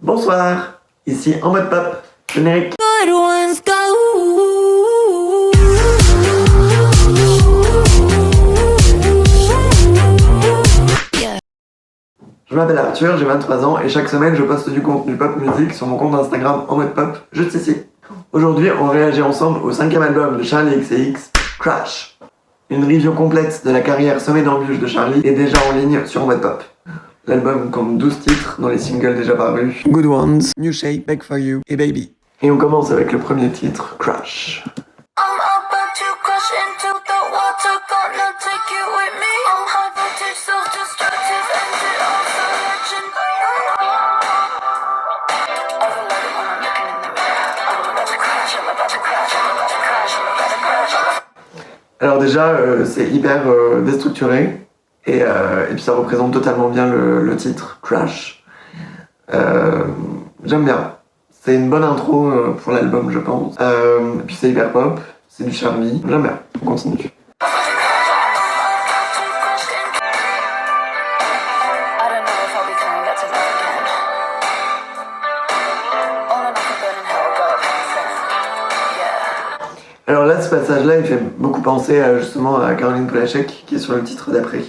Bonsoir, ici En Mode Pop, générique. Good ones go. Je m'appelle Arthur, j'ai 23 ans et chaque semaine je poste du contenu pop musique sur mon compte Instagram En Mode Pop, juste ici. Aujourd'hui, on réagit ensemble au 5e album de Charli XCX, Crash. Une review complète de la carrière semée d'embûches de Charli est déjà en ligne sur En Mode Pop. L'album compte 12 titres dans les singles déjà parus, Good Ones, New Shape, Beg For You et Baby. Et on commence avec le premier titre, Crash. I'm about to crash into the water, gonna take you with me. I'm high voltage, self-destructive, and it also legend. Overloaded when I'm looking in the mirror. I'm about to crash, I'm about to crash, I'm about to crash, I'm about to crash. Alors déjà, c'est hyper déstructuré et puis ça représente totalement bien le titre, Crash. J'aime bien. C'est une bonne intro pour l'album, je pense. Et puis c'est hyper pop, c'est du Charli. J'aime bien. On continue. Alors là, ce passage-là, il fait beaucoup penser justement à Caroline Polachek, qui est sur le titre d'après.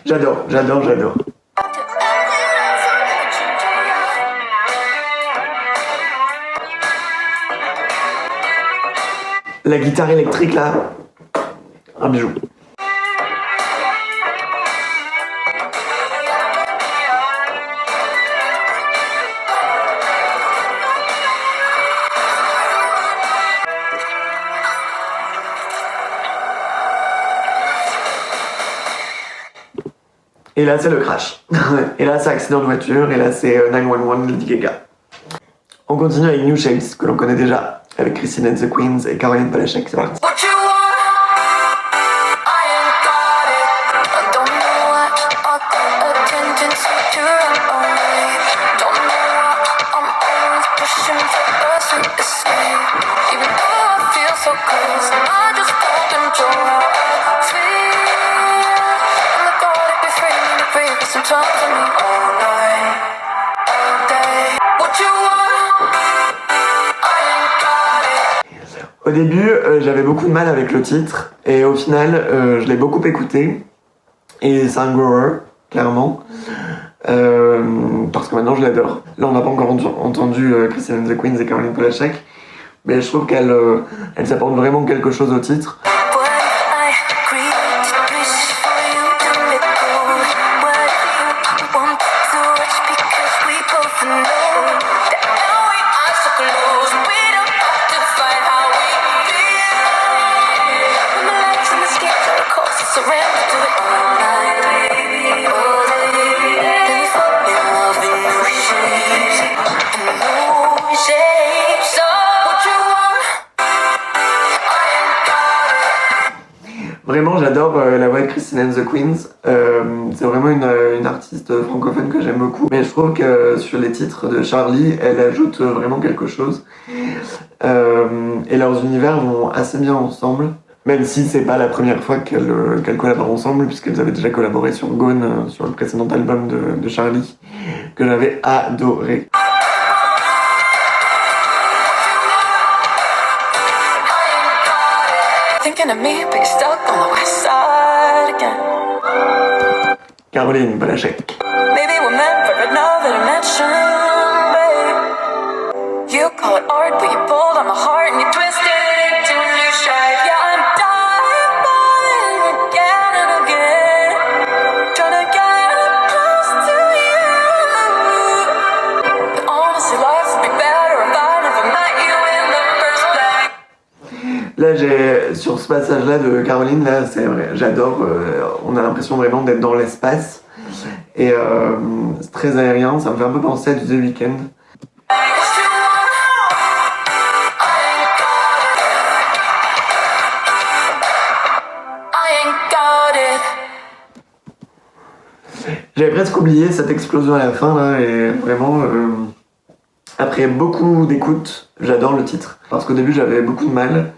J'adore. La guitare électrique là, un bijou. Et là c'est le crash. Et là c'est accident de voiture, et là c'est 911 Lady Gaga. On continue avec New Shapes, que l'on connaît déjà, avec Christine and the Queens et Caroline Polachek, c'est parti. Au début, j'avais beaucoup de mal avec le titre, et au final, je l'ai beaucoup écouté, et c'est un grower, clairement, parce que maintenant je l'adore. Là, on n'a pas encore entendu Christine and the Queens et Caroline Polachek, mais je trouve qu'elle s'apporte vraiment quelque chose au titre. Vraiment, j'adore la voix de Christine and the Queens. C'est vraiment une artiste francophone que j'aime beaucoup. Mais je trouve que sur les titres de Charli, elle ajoute vraiment quelque chose. Et leurs univers vont assez bien ensemble. Même si c'est pas la première fois qu'elles collaborent ensemble, puisqu'elles avaient déjà collaboré sur Gone, sur le précédent album de Charli, que j'avais adoré. Caroline Polachek. Maybe we're meant for another dimension, babe. You call it art, but you pulled on my heart and you twisted it into a new shape. Yeah, I'm dying again and again, trying to get close to you. But honestly, life would be better if I never met you in the first place. Là, sur ce passage-là de Caroline, là, c'est vrai, j'adore. On a l'impression vraiment d'être dans l'espace. Et c'est très aérien, ça me fait un peu penser à du The Weeknd. J'avais presque oublié cette explosion à la fin là, et vraiment, après beaucoup d'écoutes, j'adore le titre. Parce qu'au début j'avais beaucoup de mal,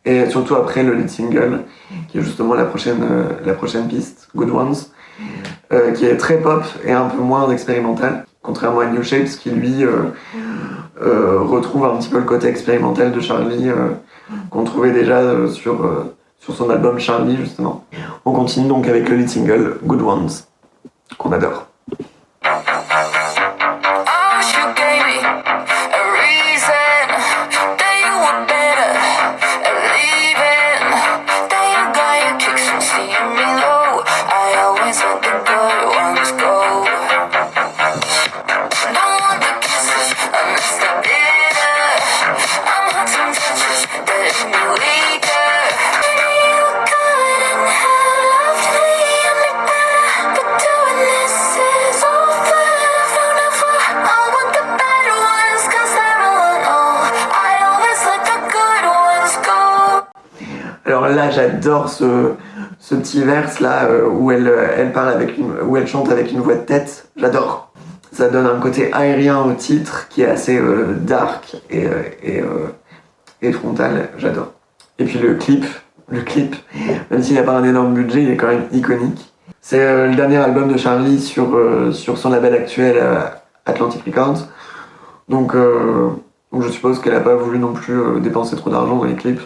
et surtout après le lead single, qui est justement la prochaine piste, Good Ones, qui est très pop et un peu moins expérimental, contrairement à New Shapes qui lui retrouve un petit peu le côté expérimental de Charlie qu'on trouvait déjà sur son album Charlie justement. On continue donc avec le lead single Good Ones, qu'on adore. Alors là, j'adore ce petit verse là où elle parle où elle chante avec une voix de tête. J'adore. Ça donne un côté aérien au titre qui est assez dark et frontal. J'adore. Et puis le clip, même s'il n'a pas un énorme budget, il est quand même iconique. C'est le dernier album de Charlie sur son label actuel Atlantic Records. Donc je suppose qu'elle n'a pas voulu non plus dépenser trop d'argent dans les clips.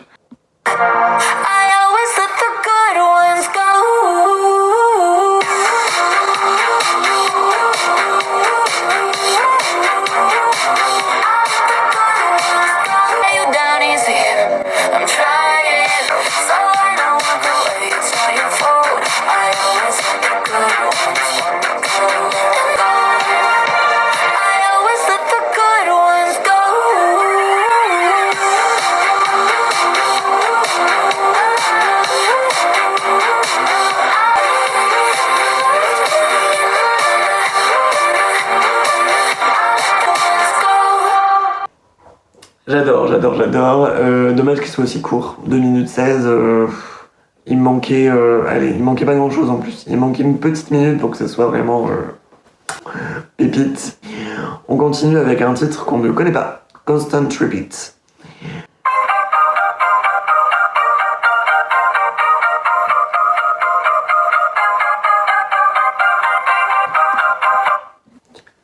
J'adore. Dommage qu'il soit aussi court. 2 minutes 16. Il me manquait pas grand chose en plus. Il manquait une petite minute pour que ce soit vraiment pépite. On continue avec un titre qu'on ne connaît pas. Constant Repeat.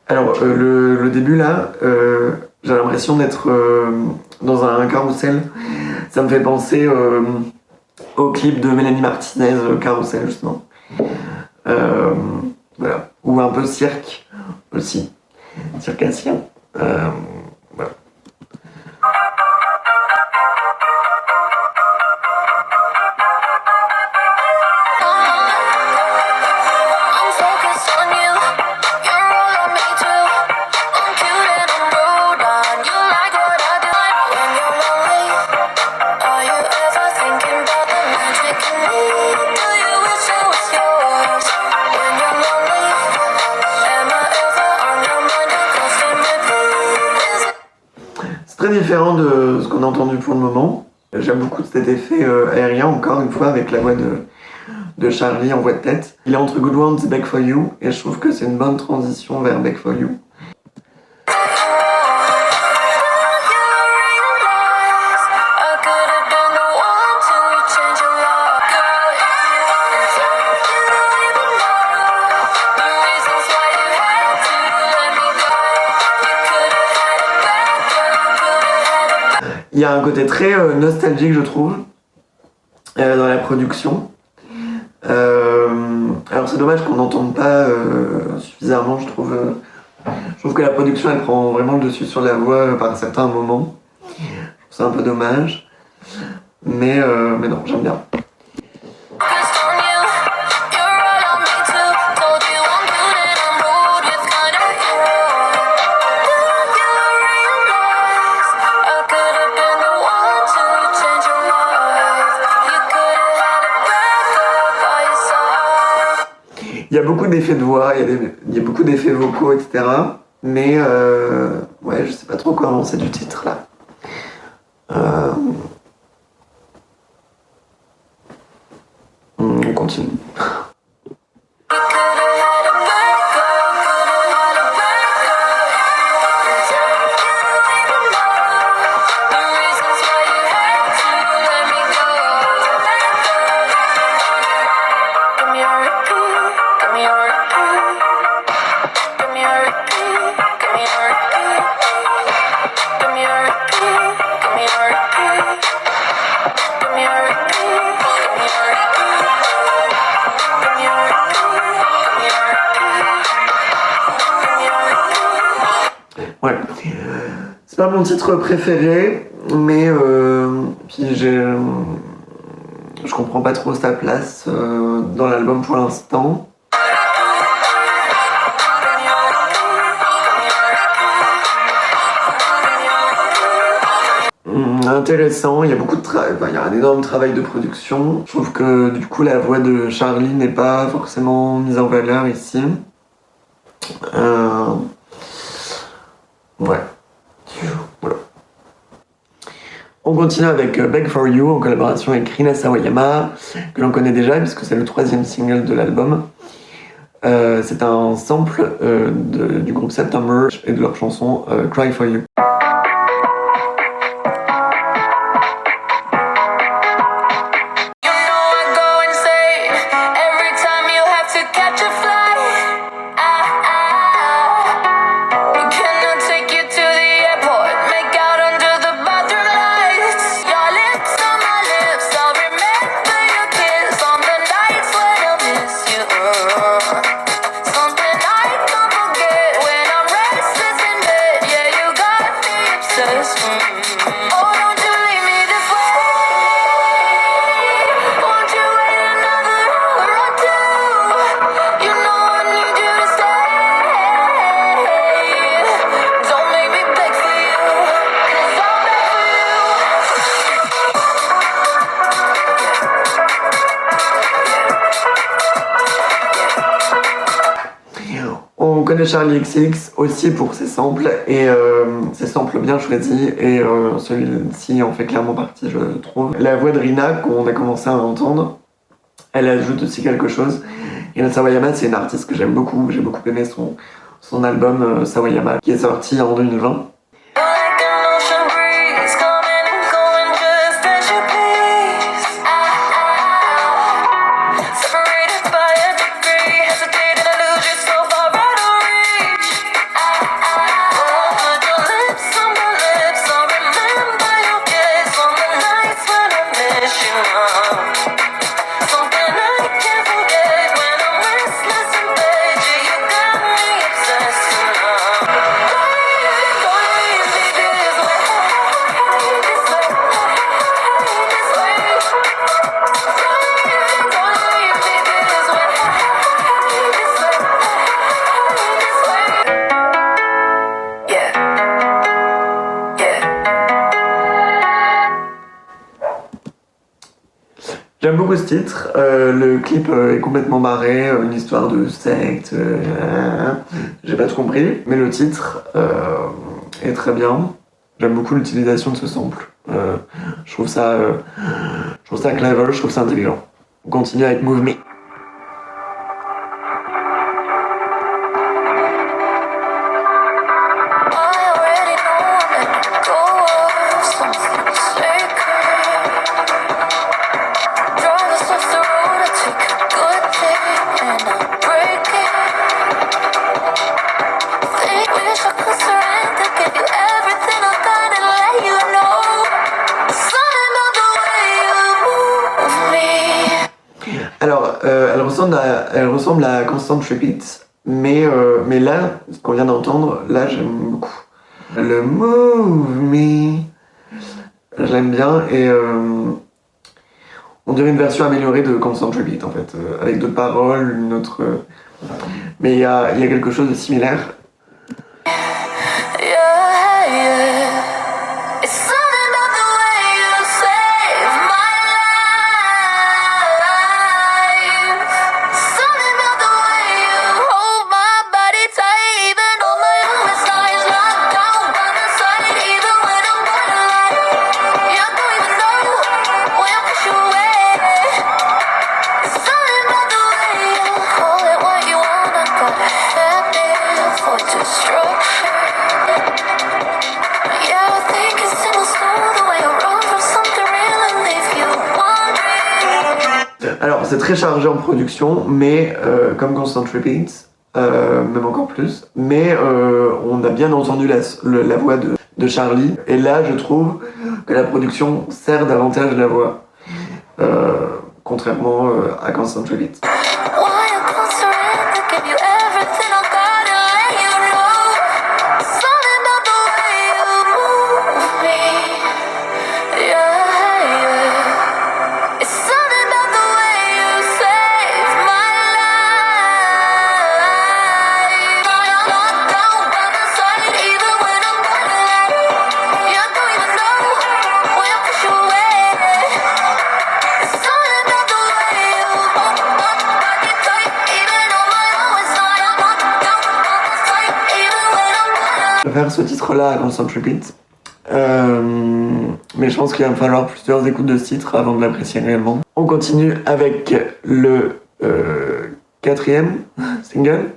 Alors, le début là, j'ai l'impression d'être dans un carrousel. Ça me fait penser au clip de Mélanie Martinez, Carrousel justement. Voilà. Ou un peu cirque aussi. Circassien. Voilà. Très différent de ce qu'on a entendu pour le moment. J'aime beaucoup cet effet aérien, encore une fois, avec la voix de Charlie en voix de tête. Il est entre Good Ones et Back For You, et je trouve que c'est une bonne transition vers Back For You. Il y a un côté très nostalgique, je trouve, dans la production. Alors c'est dommage qu'on n'entende pas suffisamment, je trouve. Je trouve que la production, elle prend vraiment le dessus sur la voix par certains moments. C'est un peu dommage. Mais non, j'aime bien. Il y a beaucoup d'effets de voix, il y a beaucoup d'effets vocaux, etc. Mais ouais, je sais pas trop quoi avancer du titre là. On continue. C'est pas mon titre préféré, mais puis je comprends pas trop sa place dans l'album pour l'instant. Intéressant, il y a beaucoup de il y a un énorme travail de production. Je trouve que du coup la voix de Charlie n'est pas forcément mise en valeur ici. Ouais. Voilà. On continue avec Beg For You en collaboration avec Rina Sawayama, que l'on connaît déjà puisque c'est le 3e single de l'album. C'est un sample du groupe September et de leur chanson Cry For You. On connaît Charli XCX aussi pour ses samples et ses samples bien choisis et celui-ci en fait clairement partie je trouve. La voix de Rina qu'on a commencé à entendre, elle ajoute aussi quelque chose. Rina Sawayama c'est une artiste que j'aime beaucoup, j'ai beaucoup aimé son album Sawayama qui est sorti en 2020. J'aime beaucoup ce titre, le clip est complètement barré, une histoire de secte, j'ai pas tout compris, mais le titre est très bien. J'aime beaucoup l'utilisation de ce sample, je trouve ça clever, je trouve ça intelligent. On continue avec Move Me. Alors, elle ressemble à Constant Repeat, mais là, ce qu'on vient d'entendre, là j'aime beaucoup. Le Move Me, j'aime bien et on dirait une version améliorée de Constant Repeat en fait, avec d'autres paroles, une autre. Mais il y a quelque chose de similaire. Alors c'est très chargé en production, mais comme Constant Repeat, même encore plus, mais on a bien entendu la voix de Charlie, et là je trouve que la production sert davantage la voix, contrairement à Constant Repeat. préfère ce titre-là à Constant Repeat. Mais je pense qu'il va me falloir plusieurs écoutes de ce titre avant de l'apprécier réellement. On continue avec le quatrième single,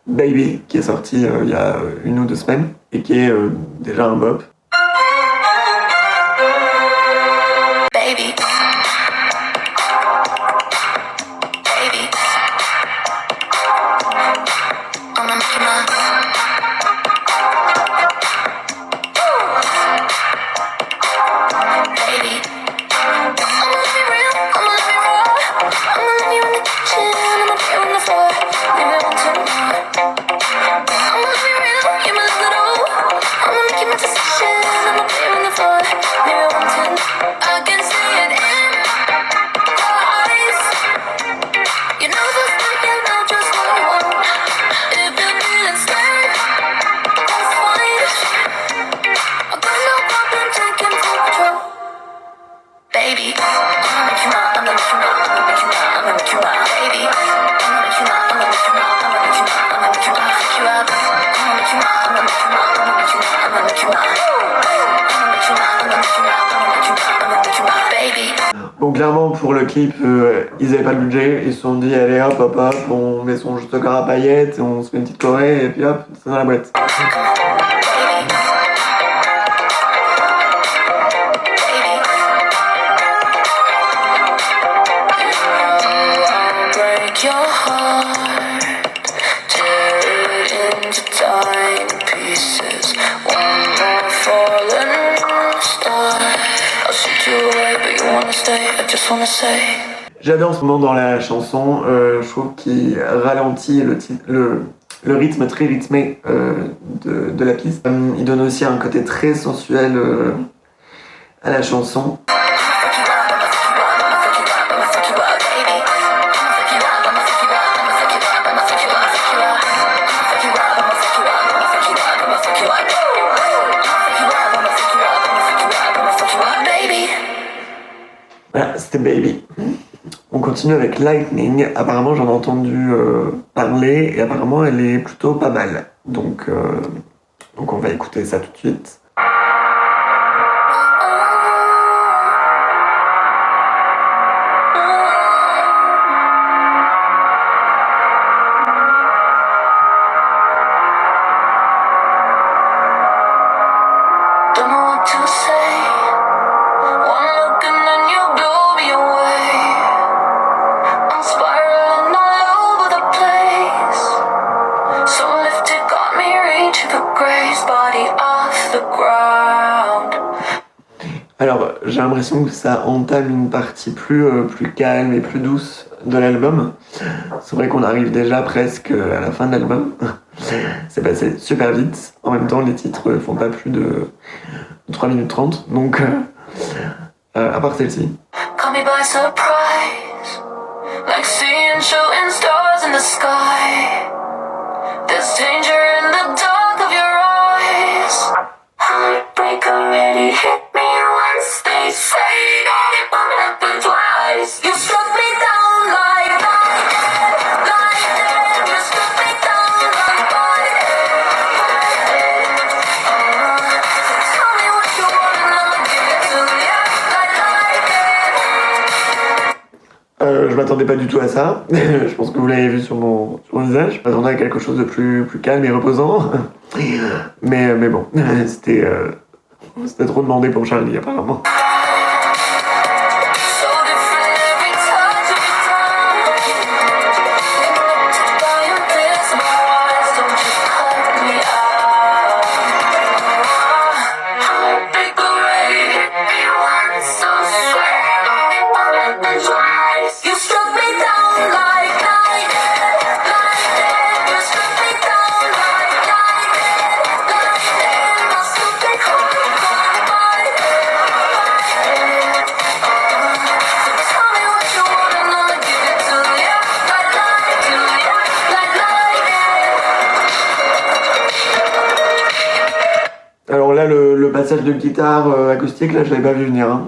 Baby, qui est sorti il y a 1 ou 2 semaines et qui est déjà un bop. Baby. Baby. I'ma make you mine. Baby. I'ma love you real, I'ma love you raw. I'ma love you in the kitchen, I'ma be on the floor. Leave it on tonight. I'ma love you real, you my love it all. I'ma make you my decision, I'ma be on the floor. Leave it on tonight. I can see it in your eyes. You know the thing, you know just what I want. If you're feeling scared, that's fine. I got no problem taking full control. Baby, I'ma make you mine, I'ma make you mine, I'ma make you mine, I'ma make you mine. Baby, I'ma make you mine, I'ma make you mine, I'ma make you mine, I'ma make you mine. Fuck you up, I'ma make you mine, I'ma make you mine, I'ma make you mine, I'ma make you mine. I'ma make you mine, I'ma make you mine, I'ma make you mine, I'ma make you mine. Baby. Bon, clairement, pour le clip, ils avaient pas le budget. Ils se sont dit, allez hop, hop, hop, on met son juste corps à paillettes, on se fait une petite choré, et puis hop, c'est dans la boîte. Break your heart, tear it into tiny pieces. One more falling star. I'll shoot you away, but you wanna stay. I just wanna say. J'adore ce moment dans la chanson, je trouve qu'il ralentit le rythme très rythmé de la piste. Il donne aussi un côté très sensuel à la chanson. Voilà, c'était Baby. On continue avec Lightning. Apparemment, j'en ai entendu parler et apparemment, elle est plutôt pas mal. Donc on va écouter ça tout de suite. Don't know what to say. One look and then you blow me away. I'm spiraling all over the place. So lifted, got me reaching for grace. Body off the ground. Alors, j'ai l'impression que ça entame une partie plus calme et plus douce de l'album. C'est vrai qu'on arrive déjà presque à la fin de l'album. C'est passé super vite. En même temps, les titres font pas plus de 3 minutes 30. Donc, à part celle-ci. Caught me by surprise. Like seeing shooting stars in the sky. There's danger in the dark of your eyes. Heartbreak already hit me once. They say that it won't happen twice. You struck me down like that, like that. You struck me down like that. Tell me what you want and I'ma give it to you like that. Je m'attendais pas du tout à ça. Je pense que vous l'avez vu sur mon visage. Je m'attendais à quelque chose de plus calme et reposant. Mais bon, c'était trop demandé pour Charlie apparemment. So different every touch, every time. Connected by invisible wires, don't you cut me out. Heartbreak already hit me once, so swear it won't happen twice. You struck me down like that, like that. You struck me down like that, like that. My stupid heart got by. Tell me what you want and I'ma give it to you like that. Alors là, le passage de guitare acoustique, là, je l'avais pas vu venir. Hein.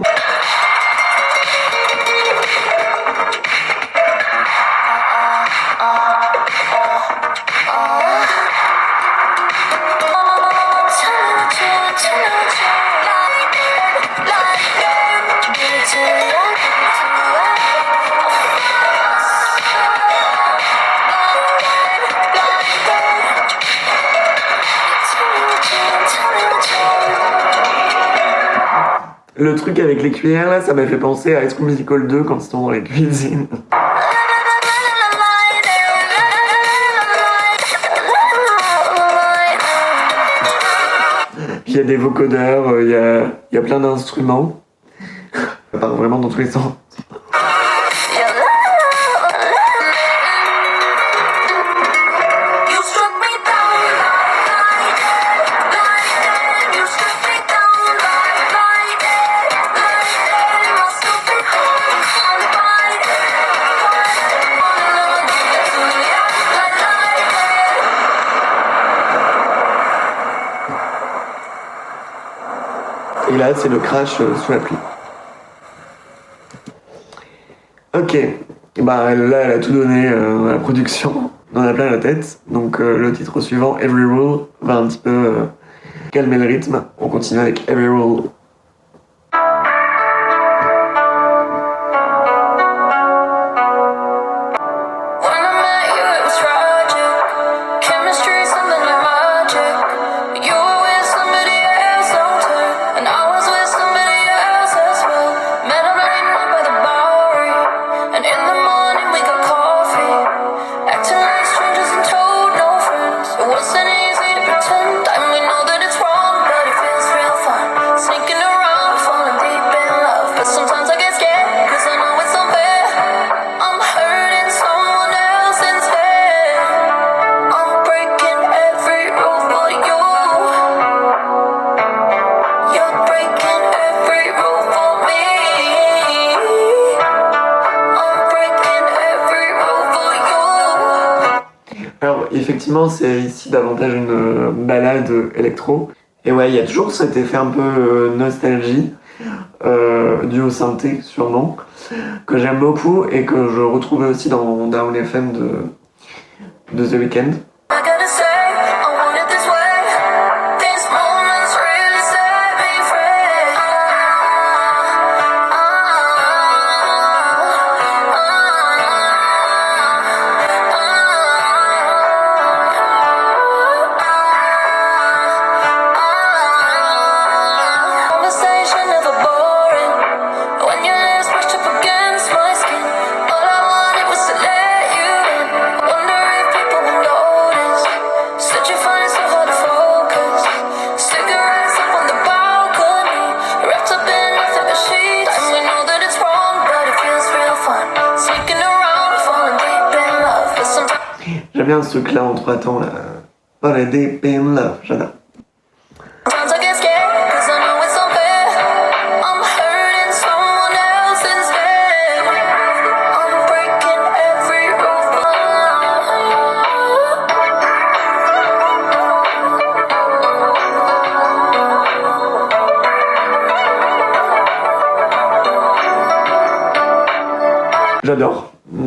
Le truc avec les cuillères là, ça m'a fait penser à High School Musical 2 quand ils sont dans les cuisines. Il y a des vocodeurs, il y a plein d'instruments. Ça part vraiment dans tous les sens. Et là, c'est le crash sous la pluie. Ok, bah là, elle a tout donné dans la production, on en a plein la tête. Donc le titre suivant, Every Rule, va un petit peu calmer le rythme. On continue avec Every Rule. Alors effectivement c'est ici davantage une balade électro. Et ouais, il y a toujours cet effet un peu nostalgie, dû au synthé sûrement, que j'aime beaucoup et que je retrouvais aussi dans Down FM de The Weeknd. J'aime bien ce truc là en 3 temps là. Oh la deep in love, j'adore.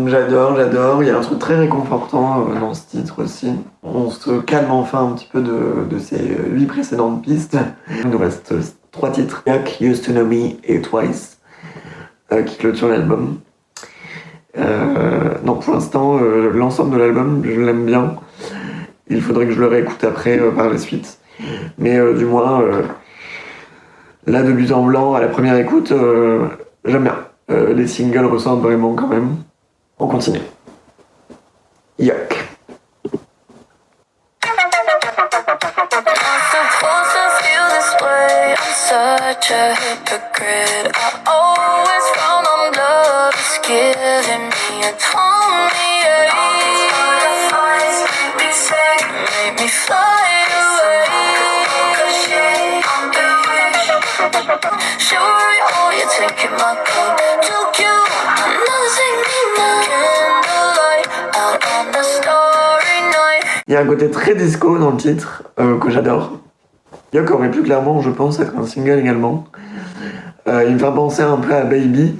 J'adore. Il y a un truc très réconfortant dans ce titre aussi. On se calme enfin un petit peu de ces 8 précédentes pistes. Il nous reste 3 titres. Yuck, Used to Know Me et Twice qui clôturent l'album. Non, pour l'instant, l'ensemble de l'album, je l'aime bien. Il faudrait que je le réécoute après par la suite. Mais du moins, là, de but en blanc, à la première écoute, j'aime bien. Les singles ressortent vraiment quand même. On continue. Yuck. Such a hypocrite. I always found on love is giving me a tummy ache. Make me fly away. Sure, oh, you're taking my coat. Too cute, nothing me candlelight out on the starry night. Il y a un côté très disco dans le titre que j'adore. Yuck aurait pu clairement, je pense, être un single également. Il me fait penser un peu à Baby,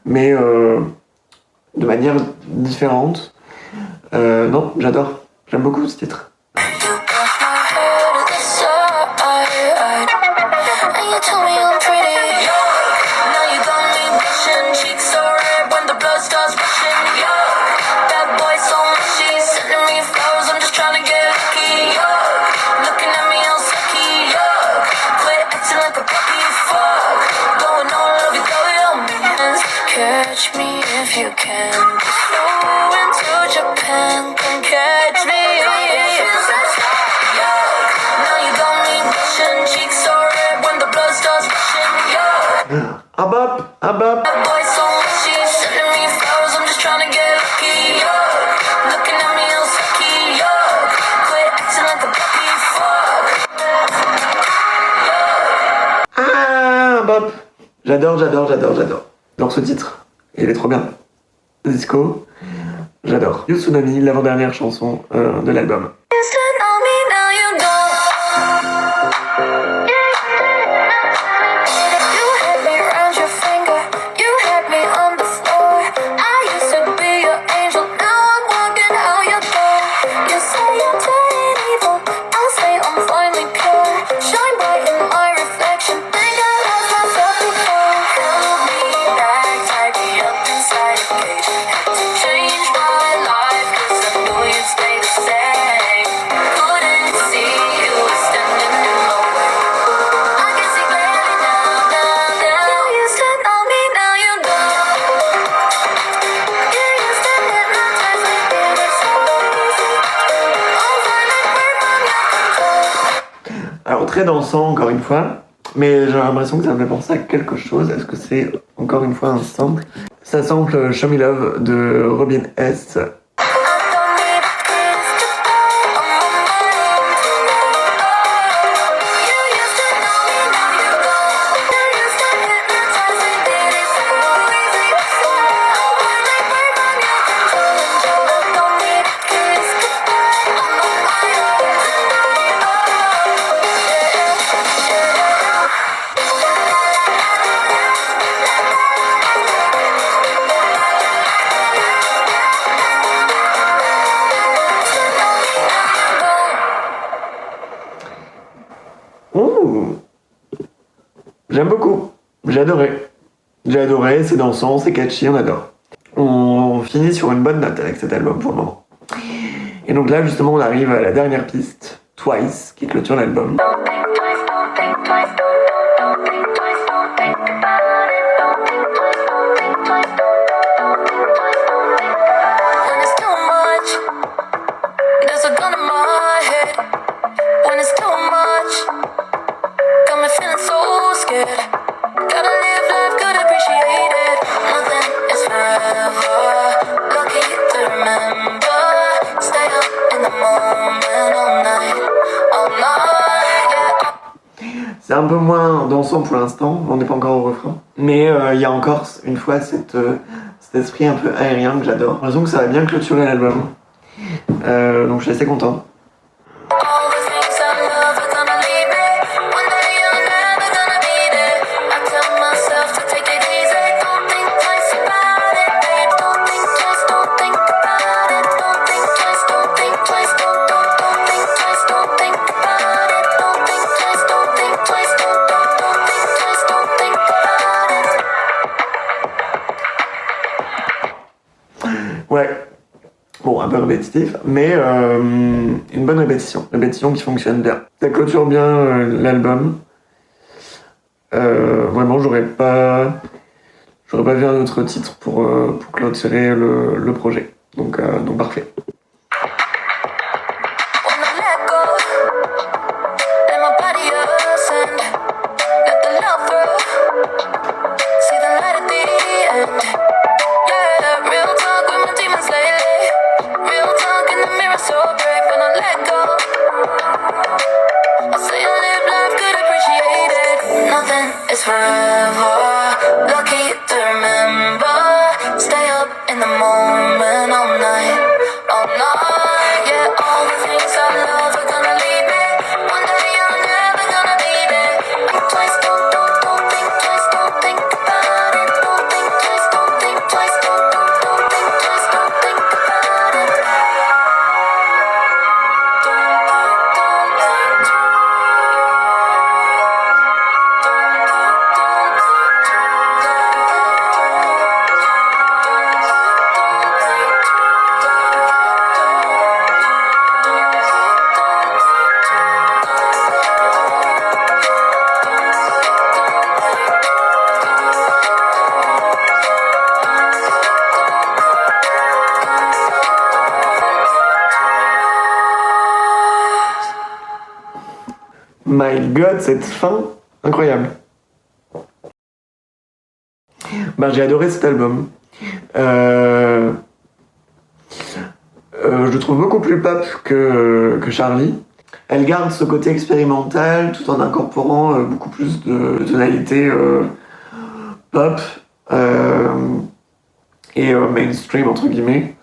mais de manière différente. Non, j'adore. J'aime beaucoup ce titre. Going you can. Flew into Japan, come catch me. Now you got me blushing, cheeks so red when the blood starts rushing. Un bop, un bop. That boy so mushy, sending me flowers, I'm just trying to get lucky. Looking at me all sucky. Quit acting like a puppy, fuck. Ah, un bop. J'adore, j'adore, j'adore, j'adore. J'adore ce titre. Il est trop bien. Disco, j'adore. You Tsunami, l'avant-dernière chanson de l'album. Used to know me, now you don't. You had me round your finger, you had me on the floor. I used to be your angel, now I'm walking out your door. You say I'm turning evil, I'll say I'm finally pure. Shine bright in my reflection, think I lost myself before. Held me back, tied me up inside a cage. Had to change my life, 'cause I knew you'd stay the same. Couldn't see you were standing in my way. I can see clearly now. You used to know me, now you don't. You used to hypnotize me, feel it so easy. All violent word from your control. Alors très dansant encore une fois, mais j'ai l'impression que ça me fait penser à quelque chose. Est-ce que c'est encore une fois un sample? Ça sample Show Me Love de Robin S. I don't need a kiss goodbye on my mind tonight. You used to know me, now you don't. You used to hypnotize me, did it so easy. All violent word from your control. I don't need a kiss goodbye on my mind Ouh. J'aime beaucoup. J'ai adoré. J'ai adoré, c'est dansant, c'est catchy, on adore. On finit sur une bonne note avec cet album pour le moment. Et donc là, justement, on arrive à la dernière piste, Twice, qui clôture l'album. Don't think twice, don't think twice, don't think twice, don't think about it. Don't think twice, don't think twice, don't think twice, don't think about it. When it's too much, there's a gun in my head. When it's too much, got me feeling so scared. Gotta live life, good, appreciate it. Nothing is forever. Lucky to remember. Stay up in the moment all night, yeah. C'est un peu moins dansant pour l'instant, on n'est pas encore au refrain. Mais il y a encore une fois cet esprit un peu aérien que j'adore. J'ai l'impression que ça va bien clôturer l'album. Donc je suis assez content. All the things I love are gonna leave me. One day you're never gonna be there. I tell myself to take it easy. Don't think twice about it, babe. Don't think twice, don't think about it. Don't think twice, don't think twice, don't think twice, don't think about it. Don't think twice, don't think twice, don't think twice, don't think about it. Ouais. Bon, un peu répétitif, mais une bonne répétition. Répétition qui fonctionne bien. Ça clôture bien l'album. Vraiment, j'aurais pas vu un autre titre pour clôturer le projet. Donc parfait. When I let go, let my body ascend. Let the love through. See the light at the end. Yeah, real talk with my demons lately. Real talk in the mirror, so brave. When I let go, I say I live life, good, appreciate it. Nothing is forever. Lucky to remember. Stay up in the moment all night. My God, cette fin, incroyable. Bah, j'ai adoré cet album. Je le trouve beaucoup plus pop que Charlie. Elle garde ce côté expérimental tout en incorporant beaucoup plus de tonalités pop et mainstream entre guillemets.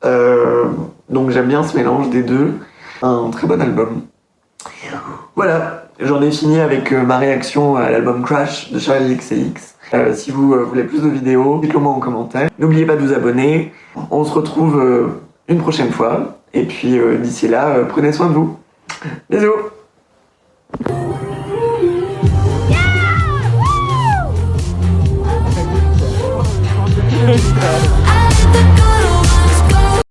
Donc j'aime bien ce mélange des deux. Un très bon album. Voilà, j'en ai fini avec ma réaction à l'album Crash de Charli XCX. Si vous voulez plus de vidéos, dites-le moi en commentaire. N'oubliez pas de vous abonner. On se retrouve une prochaine fois. Et puis d'ici là, prenez soin de vous. Bisous.